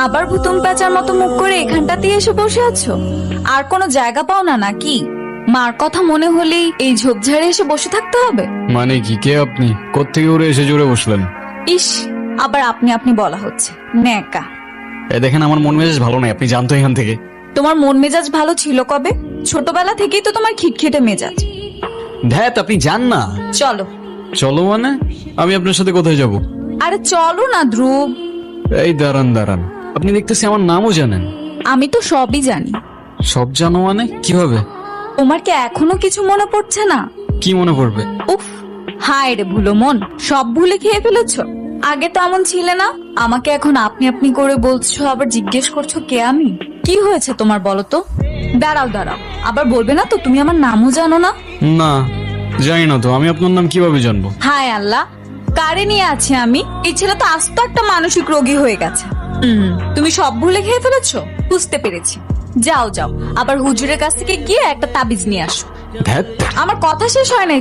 আবার ভুতুম প্যাঁচার মতো মুখ করে এখানটাতেই এসে বসে আছো? আর কোনো জায়গা পাও না নাকি? মার কথা মনে হলেই এই ঝোপঝাড়ে এসে বসে থাকতে হবে? মানে কি, কে আপনি? কোত্থেকে উড়ে এসে জুড়ে বসলেন? ইস, আবার আপনি আপনি বলা হচ্ছে, ন্যাকা। দেখেন, আমার মন মেজাজ ভালো নাই, আপনি জানতো এখান থেকে। তোমার মন মেজাজ ভালো ছিল কবে? ছোটবেলা থেকেই তো তোমার খিটখিটে মেজাজ। ধ্যাত, আপনি যান না। চলো। চলো মানে? আমি আপনার সাথে কোথায় যাব? আরে চলো না ধ্রুব। এই দাঁড়ান দাঁড়ান, আপনি দেখতেছি আমার নামও জানেন। আমি তো সবই জানি। সব জানো মানে কিভাবে? তোমার কি এখনো কিছু মনে পড়ছে না? কি মনে পড়বে? উফ, হায় রে ভুলো মন, সব ভুলে খেয়ে ফেলেছো। আগে তো এমন ছিলে না, আমাকে এখন আপনি আপনি করে বলছো, আবার জিজ্ঞেস করছো কে আমি। কি হয়েছে তোমার বলো তো? দাঁড়াও দাঁড়াও, আবার বলবে না তো তুমি আমার নামও জানো না? না, জানি না তো। আমি আপনার নাম কিভাবে জানবো? হায় আল্লাহ, কারে নিয়ে আছি আমি? এই ছেলে তো আস্ত একটা মানসিক রোগী হয়ে গেছে। তুমি সব ভুলে খেয়ে ফেলেছো, বুঝতে পেরেছি। যাও যাও, আবার হুজুরের কাছ থেকে গিয়ে একটা তাবিজ নিয়ে আসো। ধ্যাত, আমার কথা শেষ হয় নাই